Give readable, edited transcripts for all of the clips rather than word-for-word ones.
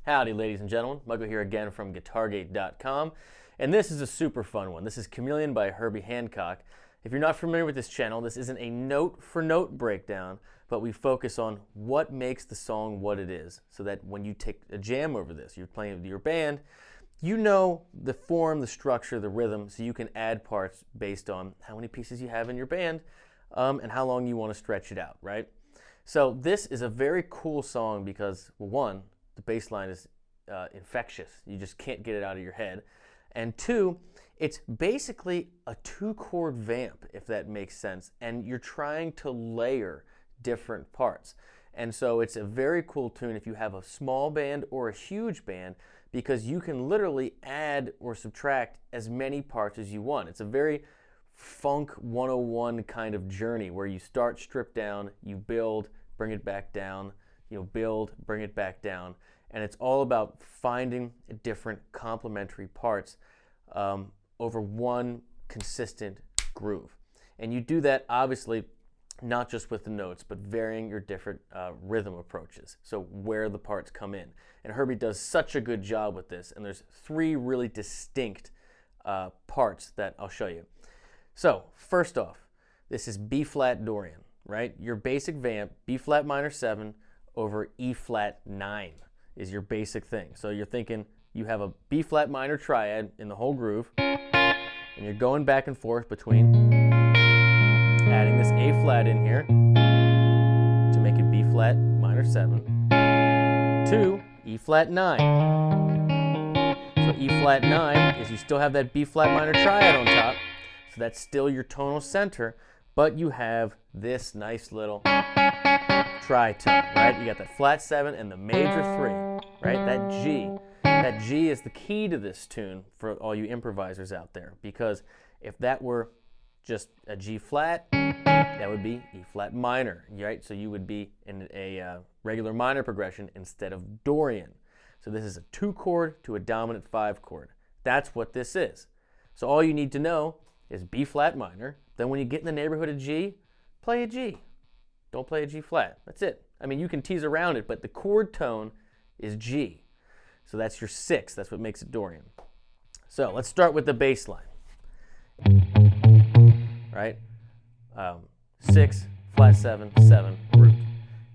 Howdy, ladies and gentlemen. Muggo here again from GuitarGate.com, and this is a super fun one. This is Chameleon by Herbie Hancock. If you're not familiar with this channel, this isn't a note-for-note breakdown, but we focus on what makes the song what it is, so that when you take a jam over this, you're playing with your band, you know the form, the structure, the rhythm, so you can add parts based on how many pieces you have in your band and how long you want to stretch it out, right? So this is a very cool song because, well, one, the bass line is infectious. You just can't get it out of your head. And two, it's basically a two-chord vamp, if that makes sense, and you're trying to layer different parts. And so it's a very cool tune if you have a small band or a huge band, because you can literally add or subtract as many parts as you want. It's a very Funk 101 kind of journey where you start stripped down, you build, bring it back down, build, bring it back down, and it's all about finding different complementary parts over one consistent groove. And you do that obviously not just with the notes, but varying your different rhythm approaches, so where the parts come in. And Herbie does such a good job with this, and there's three really distinct parts that I'll show you. So first off, this is B-flat Dorian, right? Your basic vamp, B-flat minor 7 over E-flat 9 is your basic thing. So you're thinking you have a B-flat minor triad in the whole groove, and you're going back and forth between adding this A-flat in here to make it B-flat minor 7 to E-flat 9. So E-flat 9 is you still have that B-flat minor triad on top, so that's still your tonal center, but you have this nice little tritone, right? You got that flat 7 and the major 3, right? That G. That G is the key to this tune for all you improvisers out there, because if that were just a G flat, that would be E flat minor, right? So you would be in a regular minor progression instead of Dorian. So this is a 2-chord to a dominant 5-chord. That's what this is. So all you need to know is B flat minor. Then when you get in the neighborhood of G, play a G. Don't play a G flat. That's it. I mean, you can tease around it, but the chord tone is G. So that's your 6. That's what makes it Dorian. So let's start with the bass line. Right? 6, flat 7, 7, root.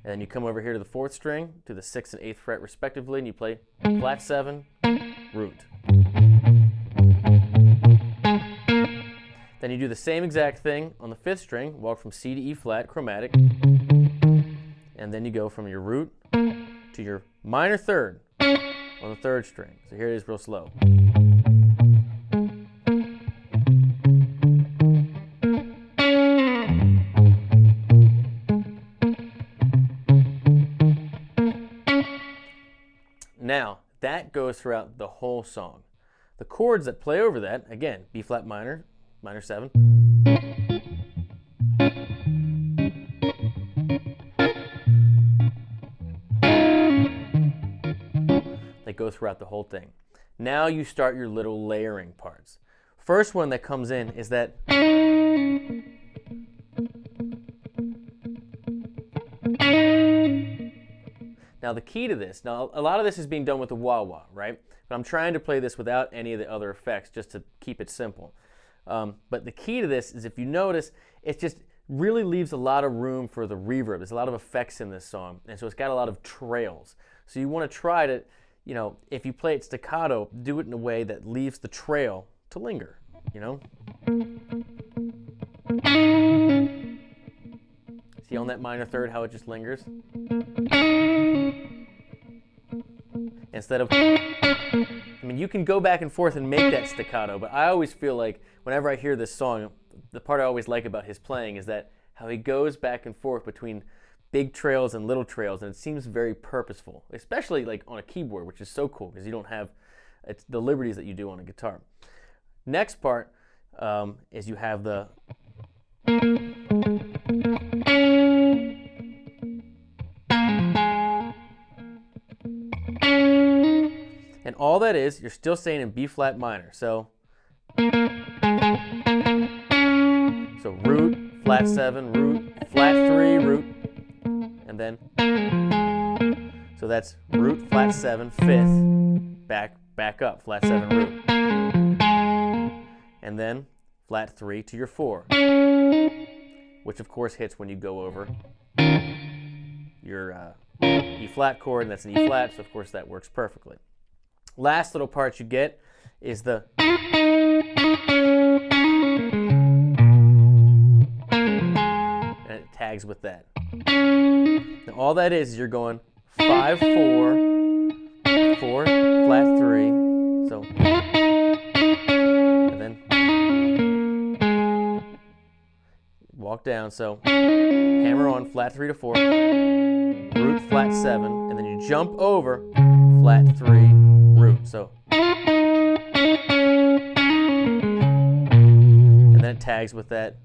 And then you come over here to the 4th string, to the 6th and 8th fret respectively, and you play flat 7, root. Then you do the same exact thing on the 5th string, walk from C to E flat, chromatic, and then you go from your root to your minor 3rd on the 3rd string. So here it is real slow. Now, that goes throughout the whole song. The chords that play over that, again, B flat minor, minor 7. They go throughout the whole thing. Now you start your little layering parts. First one that comes in is that Now the key to this, now a lot of this is being done with the wah-wah, right? But I'm trying to play this without any of the other effects just to keep it simple. But the key to this is, if you notice, it just really leaves a lot of room for the reverb. There's a lot of effects in this song, and so it's got a lot of trails. So you want to try to, if you play it staccato, do it in a way that leaves the trail to linger, See on that minor third how it just lingers? Instead of, you can go back and forth and make that staccato, but I always feel like whenever I hear this song, the part I always like about his playing is that how he goes back and forth between big trails and little trails, and it seems very purposeful, especially like on a keyboard, which is so cool because you don't have the liberties that you do on a guitar. Next part is you have the and all that is, you're still staying in B flat minor. So root, flat 7, root, flat 3, root, and then, so that's root, flat 7, 5th, back up, flat 7, root, and then flat 3 to your 4, which of course hits when you go over your E flat chord, and that's an E flat, so of course that works perfectly. Last little part you get is the and it tags with that. Now all that is you're going 5, 4, 4, flat 3, so, and then walk down, so hammer on flat 3 to 4, root, flat 7, and then you jump over flat 3, root, so, and then it tags with that,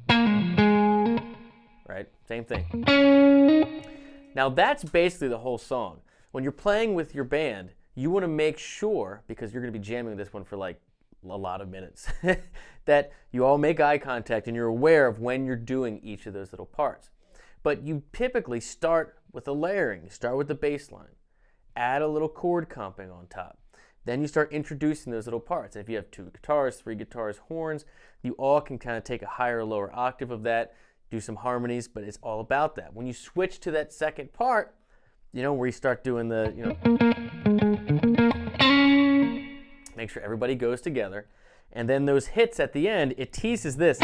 right, same thing. Now that's basically the whole song. When you're playing with your band, you want to make sure, because you're going to be jamming this one for like a lot of minutes, that you all make eye contact and you're aware of when you're doing each of those little parts. But you typically start with the layering. You start with the bass line, add a little chord comping on top. Then you start introducing those little parts. And if you have 2 guitars, 3 guitars, horns, you all can kind of take a higher or lower octave of that, do some harmonies, but it's all about that. When you switch to that second part, where you start doing the, make sure everybody goes together. And then those hits at the end, it teases this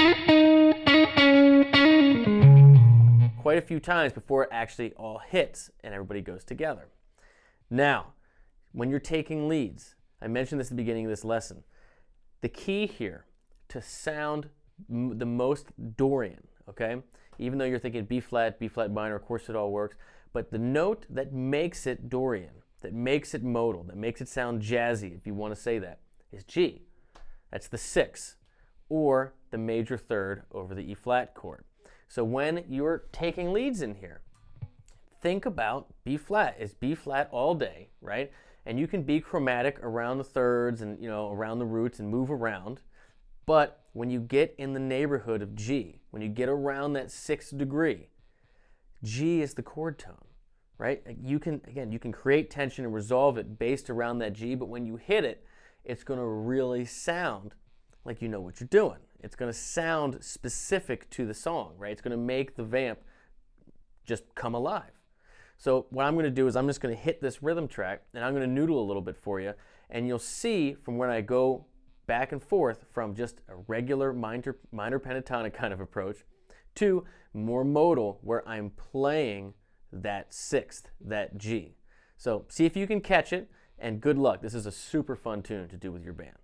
quite a few times before it actually all hits and everybody goes together. Now, when you're taking leads, I mentioned this at the beginning of this lesson, the key here to sound the most Dorian, okay? Even though you're thinking B flat minor, of course it all works, but the note that makes it Dorian, that makes it modal, that makes it sound jazzy, if you want to say that, is G. That's the 6, or the major third over the E flat chord. So when you're taking leads in here, think about B flat. It's B flat all day, right? And you can be chromatic around the thirds and around the roots and move around. But when you get in the neighborhood of G, when you get around that 6th degree, G is the chord tone, right? You can create tension and resolve it based around that G, but when you hit it, it's going to really sound like you know what you're doing. It's going to sound specific to the song, right? It's going to make the vamp just come alive. So what I'm going to do is I'm just going to hit this rhythm track, and I'm going to noodle a little bit for you, and you'll see from when I go back and forth from just a regular minor pentatonic kind of approach to more modal, where I'm playing that 6th, that G. So see if you can catch it, and good luck. This is a super fun tune to do with your band.